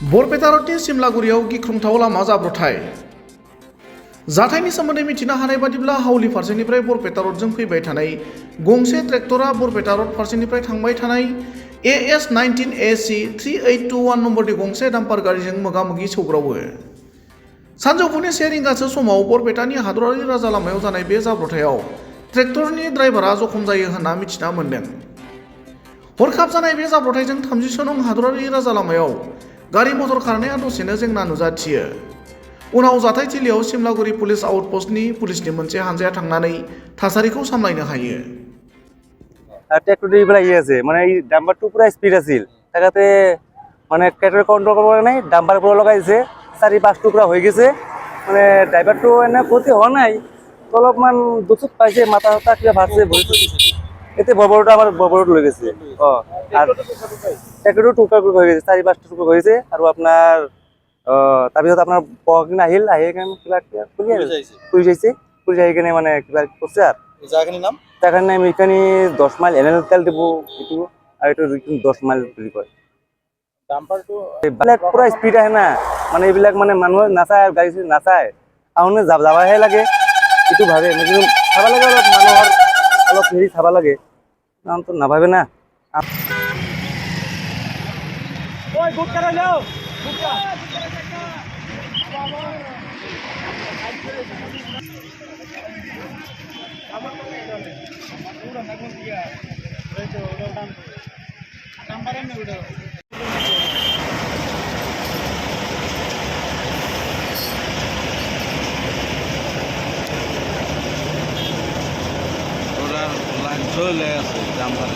बरपेटा रोडनि सिमलागुरियाव गिख्रंथाव लामा जाब्रबथाय जाथायनि सोमोन्दै मिथिनो हानाय बादिब्ला हावली फारसेनिफ्राय बरपेटा रोडजों फैबाय थानाय गंसे ट्रेक्टरा बरपेटा रोड फारसेनिफ्राय थांबाय थानाय AS19 AC 3821 नम्बरनि गंसे डाम्पार गारिजों मोगा-मोगि सौग्रावो। सानजौफुनि 1 रिंगासो समाव बरपेटानि हादरारि राजा लामायाव जानाय बे जाब्रबथायाव ट्रेक्टरनि ड्राइभारा जखम जायो होनना मिथिना मोन्दों। हरखाब जानाय बे जाब्रबथायजों 36 नं हादरारि राजा लामायाव गारि मटर खारनाया दसेनो जेंना नुजाथियो। उनाव जाथायथिलियाव सिमलागुरि पुलिस आउटपस्टनि पुलिसनि मोनसे हानजाया थांनानै थासारिखौ सामलायनो हायो। ট্ৰেক্টৰটো এইবিলাক আছে মানে এই ডাম্পাৰটো পুৰা স্পীড আছিল তাকাতে মানে ট্ৰেক্টৰ কন্ট্ৰল কৰিব নাই ডাম্পাৰ পুরো লগাই দিছে 4-5 টুকরা হয়ে গেছে মানে ড্রাইভারটো এনে ক্ষতি হওয়া নাই অলপমান দুচুক পাইছে মাথা হাতা কিবা ভাসছে এতে ববরটা আমার ববরট লৈ গেছে আর ট্ৰেক্টৰটো টুকরা হয়ে গেছে 4-5 টুকরা হয়েছে আর আপনার তাৰপিছত আপোনাৰ পকিন আহিল আহি কেন কিবা পুলিশ যাইছে পুলিশ আহি কেনে মানে কিবা করছে আর জায়গাটার নাম জায়গার নাম এখানে 10 মাইল এনএল তেল দিব এটু আর এটা 10 মাইল বুলি কয় ডাম্পারটো এইবিলাক পুরা স্পিড আহে না মানে এইবিলাক মানে মানুহ নাচায় গাড়ী নাচায় আহনে যাবাহে লাগে এটু ভাবে কিন্তু চাবা লাগে অলপ মানুহৰ অলপ হেৰি চাবা লাগে নাম তো নাভাবে না ওই গুটকা রাখো গুটকা চলে আছে জাম্পার